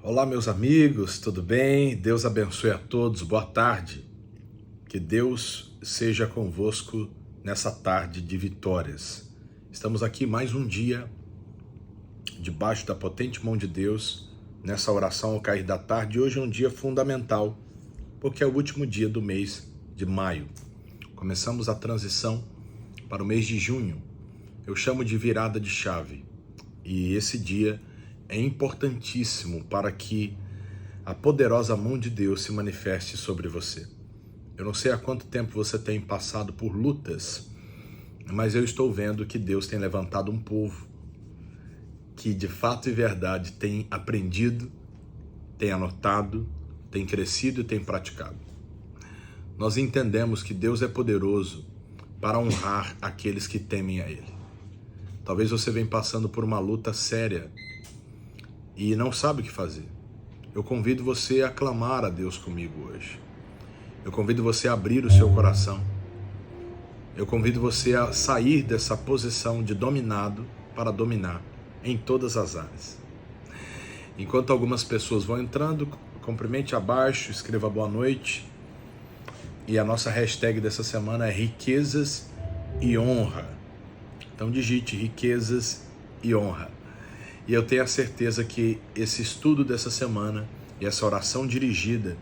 Olá, meus amigos, tudo bem? Deus abençoe a todos, boa tarde. Que Deus seja convosco nessa tarde de vitórias. Estamos aqui mais um dia, debaixo da potente mão de Deus, nessa oração ao cair da tarde. Hoje é um dia fundamental, porque é o último dia do mês de maio. Começamos a transição para o mês de junho. Eu chamo de virada de chave. E esse dia é importantíssimo para que a poderosa mão de Deus se manifeste sobre você. Eu não sei há quanto tempo você tem passado por lutas, mas eu estou vendo que Deus tem levantado um povo que de fato e verdade tem aprendido, tem anotado, tem crescido e tem praticado. Nós entendemos que Deus é poderoso para honrar aqueles que temem a Ele. Talvez você venha passando por uma luta séria e não sabe o que fazer. Eu convido você a clamar a Deus comigo hoje. Eu convido você a abrir o seu coração. Eu convido você a sair dessa posição de dominado para dominar em todas as áreas. Enquanto algumas pessoas vão entrando, cumprimente abaixo, escreva boa noite. E a nossa hashtag dessa semana é riquezas e honra. Então digite riquezas e honra. E eu tenho a certeza que esse estudo dessa semana e essa oração dirigida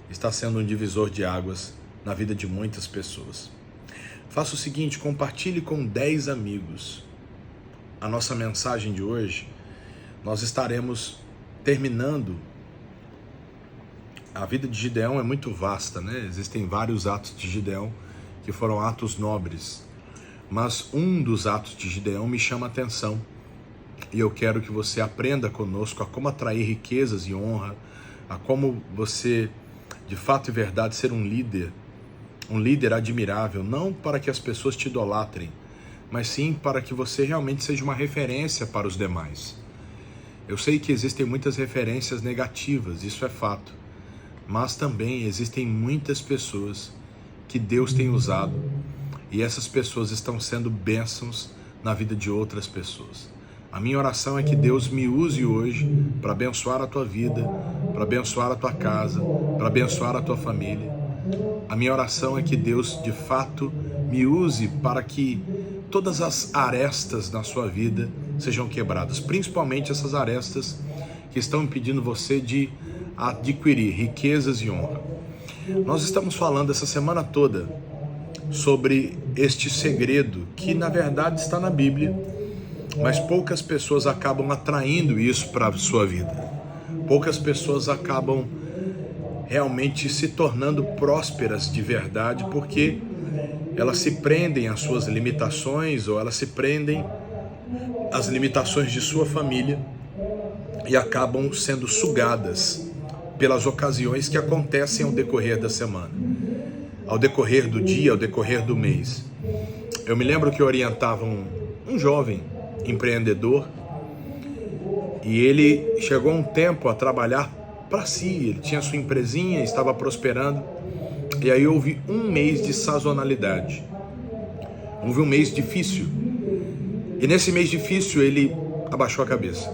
está sendo um divisor de águas na vida de muitas pessoas. Faça o seguinte, compartilhe com 10 amigos a nossa mensagem de hoje. Nós estaremos terminando. A vida de Gideão é muito vasta, né? Existem vários atos de Gideão que foram atos nobres. Mas um dos atos de Gideão me chama a atenção. E eu quero que você aprenda conosco a como atrair riquezas e honra, a como você, de fato e verdade, ser um líder admirável, não para que as pessoas te idolatrem, mas sim para que você realmente seja uma referência para os demais. Eu sei que existem muitas referências negativas, isso é fato, mas também existem muitas pessoas que Deus tem usado e essas pessoas estão sendo bênçãos na vida de outras pessoas. A minha oração é que Deus me use hoje para abençoar a tua vida, para abençoar a tua casa, para abençoar a tua família. A minha oração é que Deus, de fato, me use para que todas as arestas na sua vida sejam quebradas, principalmente essas arestas que estão impedindo você de adquirir riquezas e honra. Nós estamos falando essa semana toda sobre este segredo que, na verdade, está na Bíblia, mas poucas pessoas acabam atraindo isso para a sua vida. Poucas pessoas acabam realmente se tornando prósperas de verdade porque elas se prendem às suas limitações ou elas se prendem às limitações de sua família e acabam sendo sugadas pelas ocasiões que acontecem ao decorrer da semana, ao decorrer do dia, ao decorrer do mês. Eu me lembro que eu orientava um jovem empreendedor e ele chegou um tempo a trabalhar para si, ele tinha sua empresinha, estava prosperando, e aí houve um mês de sazonalidade, houve um mês difícil, e nesse mês difícil ele abaixou a cabeça.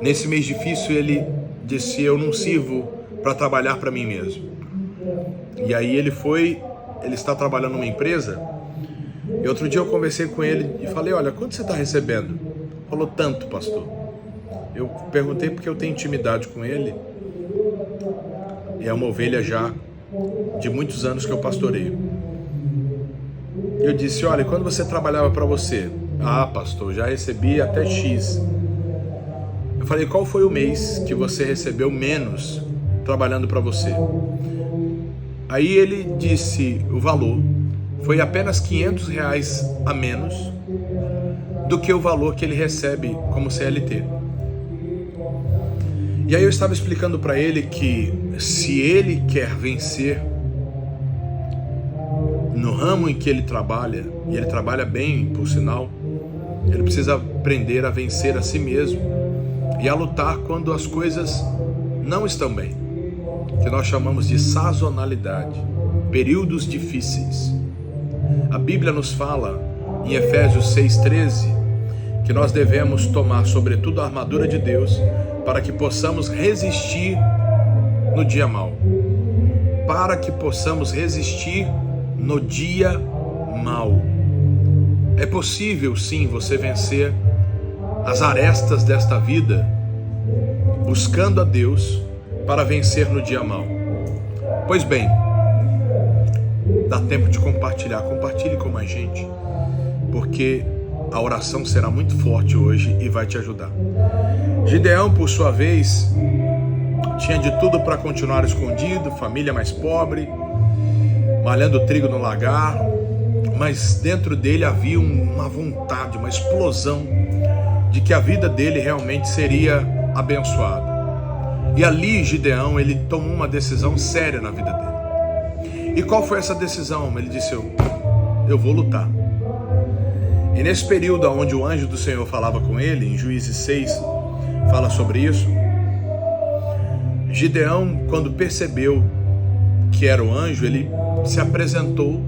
Nesse mês difícil ele disse: eu não sirvo para trabalhar para mim mesmo. E aí ele está trabalhando numa empresa. E outro dia eu conversei com ele e falei: olha, quanto você está recebendo? Falou: tanto, pastor. Eu perguntei porque eu tenho intimidade com ele. E é uma ovelha já de muitos anos que eu pastoreio. Eu disse: olha, quando você trabalhava para você? Ah, pastor, já recebi até X. Eu falei: qual foi o mês que você recebeu menos trabalhando para você? Aí ele disse o valor. Foi apenas R$500 a menos do que o valor que ele recebe como CLT. E aí eu estava explicando para ele que se ele quer vencer no ramo em que ele trabalha, e ele trabalha bem, por sinal, ele precisa aprender a vencer a si mesmo e a lutar quando as coisas não estão bem, que nós chamamos de sazonalidade, períodos difíceis. A Bíblia nos fala em Efésios 6,13 que nós devemos tomar, sobretudo, a armadura de Deus, para que possamos resistir no dia mau. Para que possamos resistir no dia mau. É possível, sim, você vencer as arestas desta vida, buscando a Deus para vencer no dia mau. Pois bem, dá tempo de compartilhar. Compartilhe com mais gente, porque a oração será muito forte hoje e vai te ajudar. Gideão, por sua vez, tinha de tudo para continuar escondido, família mais pobre, malhando trigo no lagar, mas dentro dele havia uma vontade, uma explosão de que a vida dele realmente seria abençoada. E ali Gideão, ele tomou uma decisão séria na vida dele. E qual foi essa decisão? Ele disse, eu vou lutar. E nesse período onde o anjo do Senhor falava com ele, em Juízes 6, fala sobre isso, Gideão, quando percebeu que era o anjo, ele se apresentou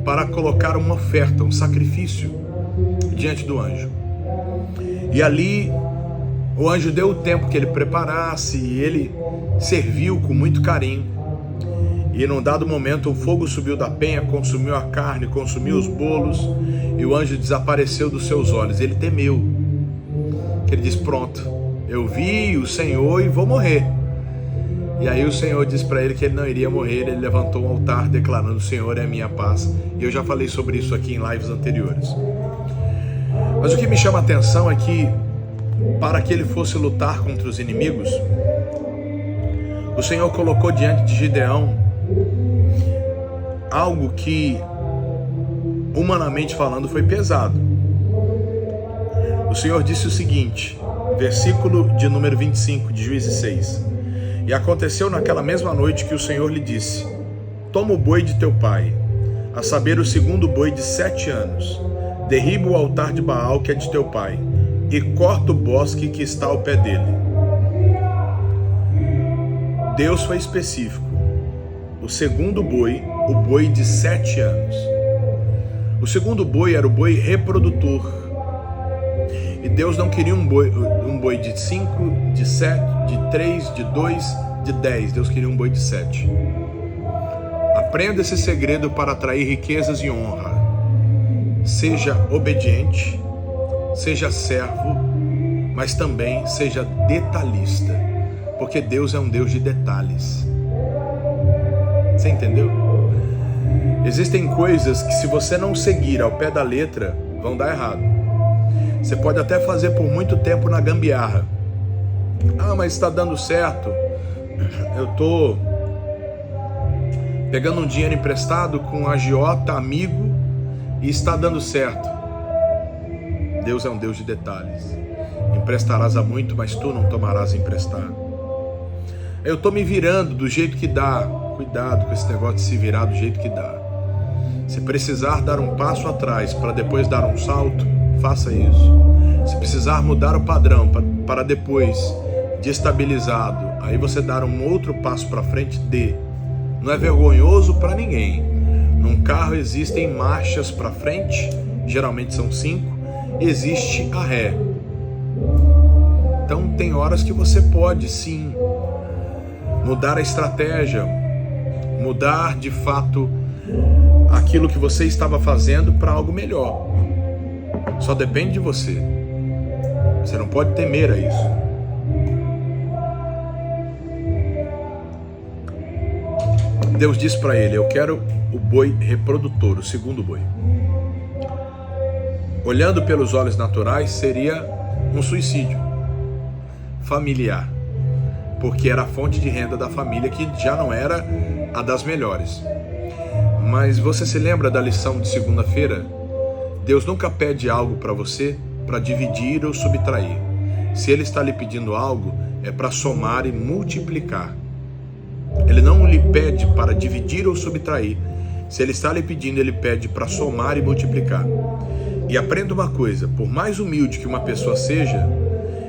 para colocar uma oferta, um sacrifício diante do anjo. E ali o anjo deu o tempo que ele preparasse e ele serviu com muito carinho. E num dado momento o fogo subiu da penha, consumiu a carne, consumiu os bolos, e o anjo desapareceu dos seus olhos. Ele temeu, que ele disse, pronto, eu vi o Senhor e vou morrer. E aí o Senhor disse para ele que ele não iria morrer. Ele levantou um altar declarando, o Senhor é a minha paz. E eu já falei sobre isso aqui em lives anteriores. Mas o que me chama a atenção é que, para que ele fosse lutar contra os inimigos, o Senhor colocou diante de Gideão algo que, humanamente falando, foi pesado. O Senhor disse o seguinte, versículo de número 25 de Juízes 6. E aconteceu naquela mesma noite que o Senhor lhe disse, toma o boi de teu pai, a saber o segundo boi de 7 anos, derriba o altar de Baal que é de teu pai, e corta o bosque que está ao pé dele. Deus foi específico. O segundo boi, o boi de 7 anos. O segundo boi era o boi reprodutor. E Deus não queria um boi de 5, de 7, de 3, de 2, de 10. Deus queria um boi de 7. Aprenda esse segredo para atrair riquezas e honra. Seja obediente, seja servo, mas também seja detalhista, porque Deus é um Deus de detalhes. Você entendeu? Existem coisas que, se você não seguir ao pé da letra, vão dar errado. Você pode até fazer por muito tempo na gambiarra. Ah, mas está dando certo. Eu estou pegando um dinheiro emprestado com um agiota, amigo, e está dando certo. Deus é um Deus de detalhes. Emprestarás a muito, mas tu não tomarás emprestado. Eu estou me virando do jeito que dá. Cuidado com esse negócio de se virar do jeito que dá. Se precisar dar um passo atrás para depois dar um salto, faça isso. Se precisar mudar o padrão para depois, de estabilizado, aí você dar um outro passo para frente, dê. Não é vergonhoso para ninguém. Num carro existem marchas para frente, geralmente são 5, existe a ré. Então tem horas que você pode sim mudar a estratégia, mudar de fato aquilo que você estava fazendo para algo melhor. Só depende de você. Você não pode temer a isso. Deus disse para ele, eu quero o boi reprodutor, o segundo boi. Olhando pelos olhos naturais, seria um suicídio familiar, porque era a fonte de renda da família, que já não era a das melhores. Mas você se lembra da lição de segunda-feira? Deus nunca pede algo para você para dividir ou subtrair. Se Ele está lhe pedindo algo, é para somar e multiplicar. Ele não lhe pede para dividir ou subtrair. Se Ele está lhe pedindo, Ele pede para somar e multiplicar. E aprenda uma coisa, por mais humilde que uma pessoa seja,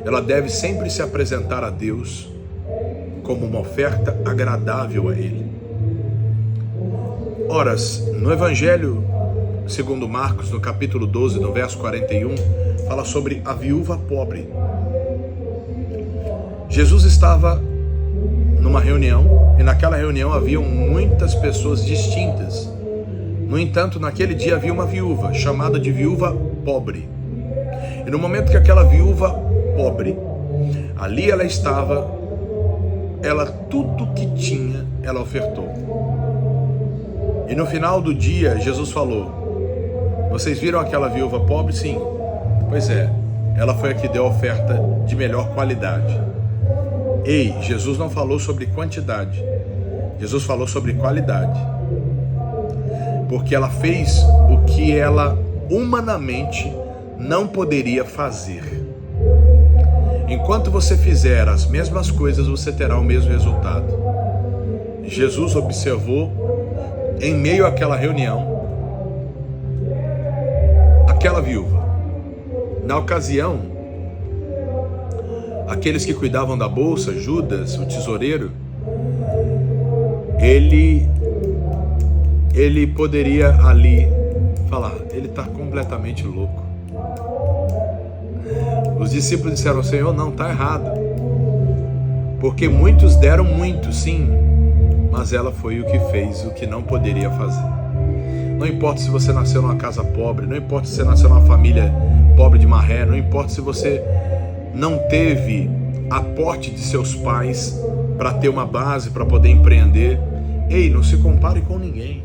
ela deve sempre se apresentar a Deus como uma oferta agradável a Ele. Ora, no Evangelho segundo Marcos, no capítulo 12, no verso 41, fala sobre a viúva pobre. Jesus estava numa reunião, e naquela reunião haviam muitas pessoas distintas. No entanto, naquele dia havia uma viúva, chamada de viúva pobre. E no momento que aquela viúva pobre, ali ela estava, tudo que tinha, ela ofertou. E no final do dia, Jesus falou: vocês viram aquela viúva pobre? Sim. Pois é, ela foi a que deu a oferta de melhor qualidade. Ei, Jesus não falou sobre quantidade, Jesus falou sobre qualidade. Porque ela fez o que ela humanamente não poderia fazer. Enquanto você fizer as mesmas coisas, você terá o mesmo resultado. Jesus observou, em meio àquela reunião, aquela viúva. Na ocasião, aqueles que cuidavam da bolsa, Judas, o tesoureiro, ele poderia ali falar: ele está completamente louco. Os discípulos disseram: Senhor, não, está errado. Porque muitos deram muito, sim, mas ela foi o que fez o que não poderia fazer. Não importa se você nasceu numa casa pobre, não importa se você nasceu numa família pobre de maré, não importa se você não teve aporte de seus pais para ter uma base, para poder empreender. Ei, não se compare com ninguém.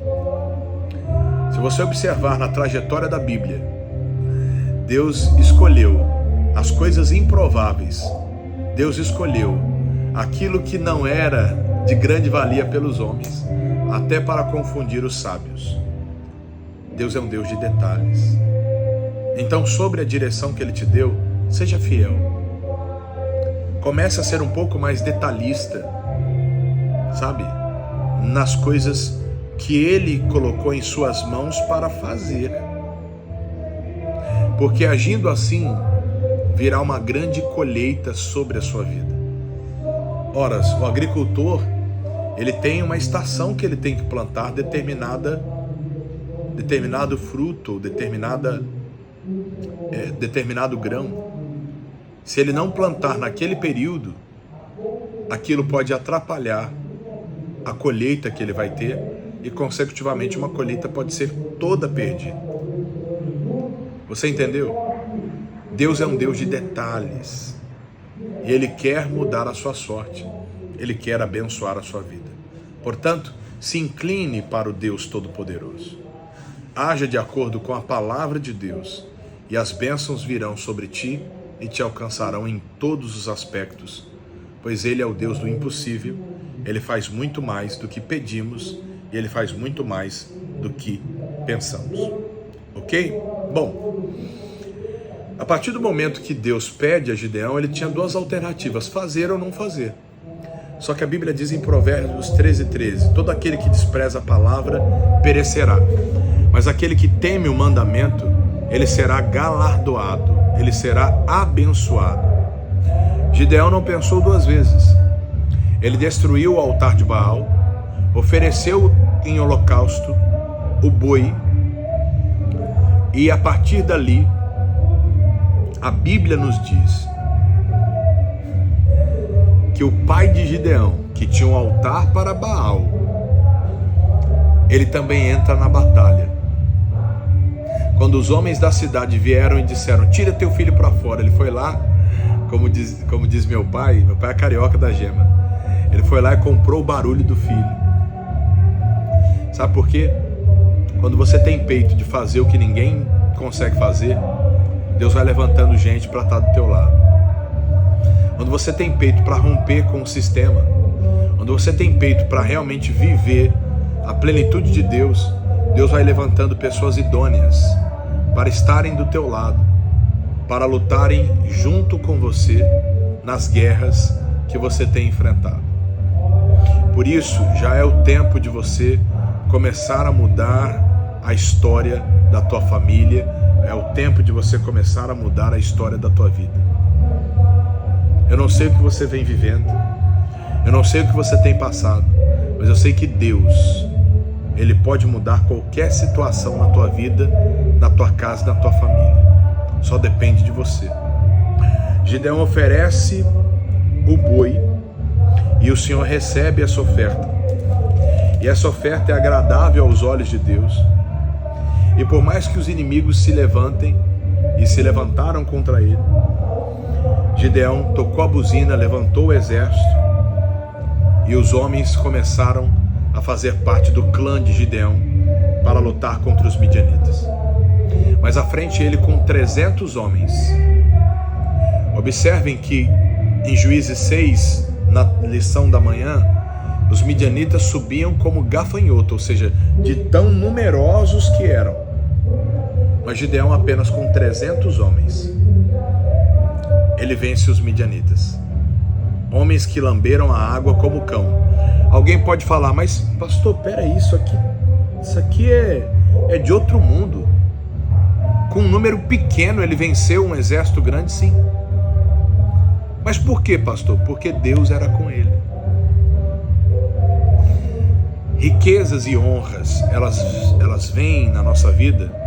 Se você observar na trajetória da Bíblia, Deus escolheu as coisas improváveis. Deus escolheu aquilo que não era de grande valia pelos homens, até para confundir os sábios. Deus é um Deus de detalhes. Então, sobre a direção que Ele te deu, seja fiel. Comece a ser um pouco mais detalhista, sabe? Nas coisas que Ele colocou em suas mãos para fazer. Porque agindo assim, virá uma grande colheita sobre a sua vida. Ora, o agricultor, ele tem uma estação que ele tem que plantar determinado fruto, determinado grão. Se ele não plantar naquele período, aquilo pode atrapalhar a colheita que ele vai ter, e consecutivamente uma colheita pode ser toda perdida. Você entendeu? Deus é um Deus de detalhes, e Ele quer mudar a sua sorte, Ele quer abençoar a sua vida. Portanto, se incline para o Deus Todo-Poderoso. Haja de acordo com a palavra de Deus, e as bênçãos virão sobre ti e te alcançarão em todos os aspectos, pois Ele é o Deus do impossível. Ele faz muito mais do que pedimos, e Ele faz muito mais do que pensamos. Ok? Bom, a partir do momento que Deus pede a Gideão, ele tinha duas alternativas: fazer ou não fazer. Só que a Bíblia diz em Provérbios 13:13, todo aquele que despreza a palavra perecerá, mas aquele que teme o mandamento, ele será galardoado, ele será abençoado. Gideão não pensou duas vezes. Ele destruiu o altar de Baal, ofereceu em holocausto o boi, e a partir dali, a Bíblia nos diz que o pai de Gideão, que tinha um altar para Baal, ele também entra na batalha. Quando os homens da cidade vieram e disseram: tira teu filho para fora, ele foi lá, como diz meu pai é carioca da gema, ele foi lá e comprou o barulho do filho. Sabe por quê? Quando você tem peito de fazer o que ninguém consegue fazer, Deus vai levantando gente para estar do teu lado. Quando você tem peito para romper com o sistema, quando você tem peito para realmente viver a plenitude de Deus, Deus vai levantando pessoas idôneas para estarem do teu lado, para lutarem junto com você nas guerras que você tem enfrentado. Por isso, já é o tempo de você começar a mudar a história da tua família, é o tempo de você começar a mudar a história da tua vida. Eu não sei o que você vem vivendo, eu não sei o que você tem passado, mas eu sei que Deus ele pode mudar qualquer situação na tua vida, na tua casa, na tua família. Só depende de você. Gideão oferece o boi e o Senhor recebe essa oferta. E essa oferta é agradável aos olhos de Deus. E por mais que os inimigos se levantem, e se levantaram contra ele, Gideão tocou a buzina, levantou o exército, e os homens começaram a fazer parte do clã de Gideão para lutar contra os midianitas. Mas à frente ele com 300 homens. Observem que em Juízes 6, na lição da manhã, os midianitas subiam como gafanhoto, ou seja, de tão numerosos que eram. Mas Gideão apenas com 300 homens, ele vence os midianitas. Homens que lamberam a água como cão. Alguém pode falar, mas pastor, peraí, isso aqui é de outro mundo. Com um número pequeno ele venceu um exército grande, sim. Mas por que, pastor? Porque Deus era com ele. Riquezas e honras, elas vêm na nossa vida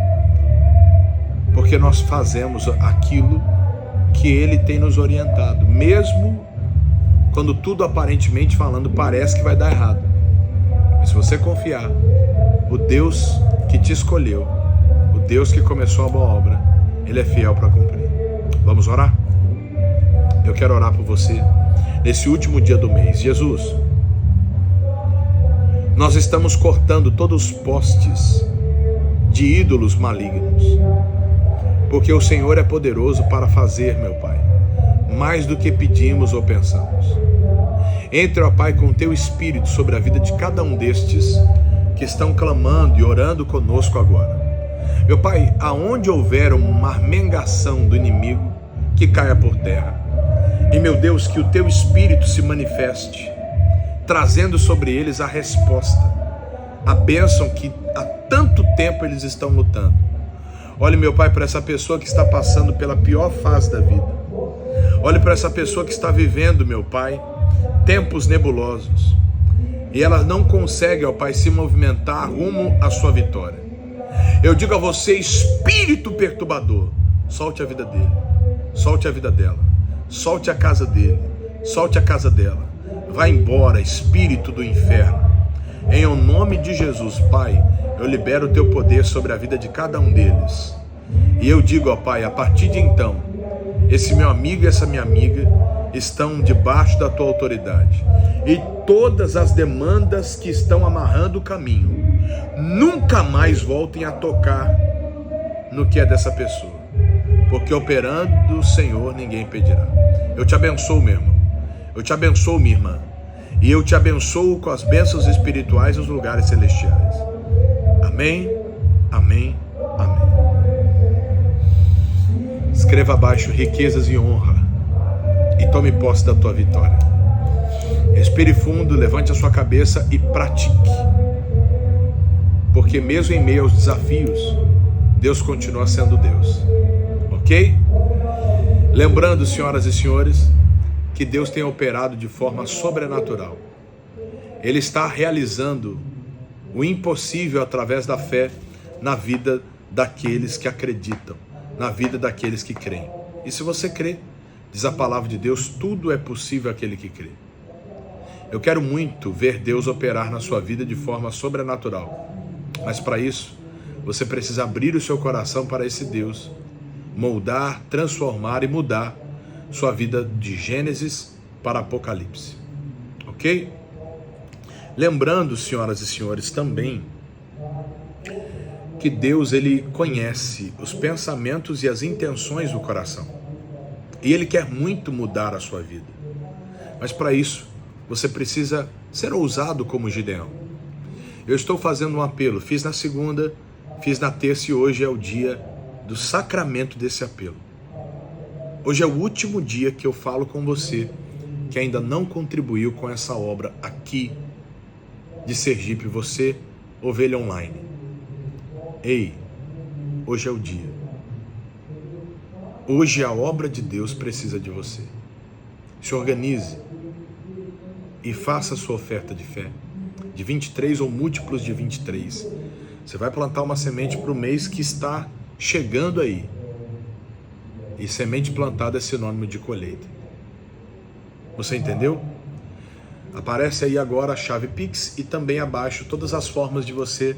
porque nós fazemos aquilo que Ele tem nos orientado, mesmo quando tudo aparentemente falando parece que vai dar errado. Mas se você confiar, o Deus que te escolheu, o Deus que começou a boa obra, Ele é fiel para cumprir. Vamos orar? Eu quero orar por você nesse último dia do mês. Jesus, nós estamos cortando todos os postes de ídolos malignos, porque o Senhor é poderoso para fazer, meu Pai, mais do que pedimos ou pensamos. Entre, ó Pai, com o Teu Espírito sobre a vida de cada um destes que estão clamando e orando conosco agora. Meu Pai, aonde houver uma armengação do inimigo, que caia por terra. E, meu Deus, que o Teu Espírito se manifeste, trazendo sobre eles a resposta, a bênção que há tanto tempo eles estão lutando. Olhe, meu Pai, para essa pessoa que está passando pela pior fase da vida. Olhe para essa pessoa que está vivendo, meu Pai, tempos nebulosos. E ela não consegue, ó Pai, se movimentar rumo à sua vitória. Eu digo a você, espírito perturbador, solte a vida dele, solte a vida dela, solte a casa dele, solte a casa dela. Vá embora, espírito do inferno. Em o nome de Jesus, Pai, eu libero o Teu poder sobre a vida de cada um deles. E eu digo, ó Pai, a partir de então, esse meu amigo e essa minha amiga estão debaixo da Tua autoridade. E todas as demandas que estão amarrando o caminho, nunca mais voltem a tocar no que é dessa pessoa. Porque operando o Senhor, ninguém pedirá. Eu te abençoo, meu irmão. Eu te abençoo, minha irmã. E eu te abençoo com as bênçãos espirituais nos lugares celestiais. Amém, amém, amém. Escreva abaixo riquezas e honra e tome posse da tua vitória. Respire fundo, levante a sua cabeça e pratique. Porque mesmo em meio aos desafios, Deus continua sendo Deus. Ok? Lembrando, senhoras e senhores, que Deus tem operado de forma sobrenatural. Ele está realizando o impossível através da fé na vida daqueles que acreditam, na vida daqueles que creem. E se você crê, diz a palavra de Deus, tudo é possível àquele que crê. Eu quero muito ver Deus operar na sua vida de forma sobrenatural. Mas para isso, você precisa abrir o seu coração para esse Deus, moldar, transformar e mudar sua vida de Gênesis para Apocalipse. Ok? Lembrando, senhoras e senhores, também que Deus, Ele conhece os pensamentos e as intenções do coração. E Ele quer muito mudar a sua vida. Mas para isso, você precisa ser ousado como Gideão. Eu estou fazendo um apelo, fiz na segunda, fiz na terça e hoje é o dia do sacramento desse apelo. Hoje é o último dia que eu falo com você que ainda não contribuiu com essa obra aqui de Sergipe, você, ovelha online. Ei, hoje é o dia. Hoje a obra de Deus precisa de você. Se organize e faça a sua oferta de fé. de 23 ou múltiplos de 23. Você vai plantar uma semente para o mês que está chegando aí. E semente plantada é sinônimo de colheita. Você entendeu? Aparece aí agora a chave Pix e também abaixo todas as formas de você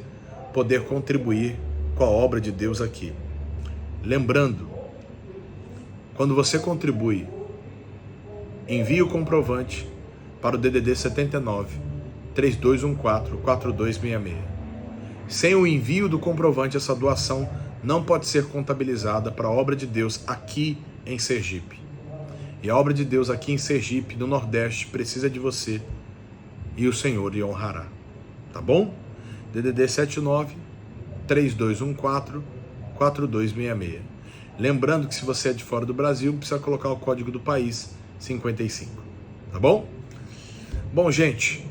poder contribuir com a obra de Deus aqui. Lembrando, quando você contribui, envie o comprovante para o DDD 79 3214 4266. Sem o envio do comprovante, essa doação não pode ser contabilizada para a obra de Deus aqui em Sergipe. E a obra de Deus aqui em Sergipe, no Nordeste, precisa de você e o Senhor lhe honrará. Tá bom? DDD 79 3214 4266. Lembrando que se você é de fora do Brasil, precisa colocar o código do país 55. Tá bom? Bom, gente,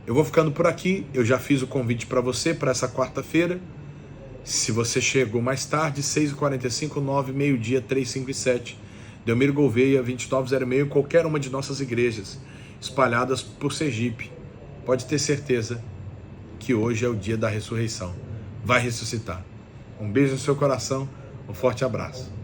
eu vou ficando por aqui. Eu já fiz o convite para você para essa quarta-feira. Se você chegou mais tarde, 6h45, 9, meio-dia, 357, Delmiro Gouveia, 2906, qualquer uma de nossas igrejas espalhadas por Sergipe. Pode ter certeza que hoje é o dia da ressurreição. Vai ressuscitar. Um beijo no seu coração, um forte abraço.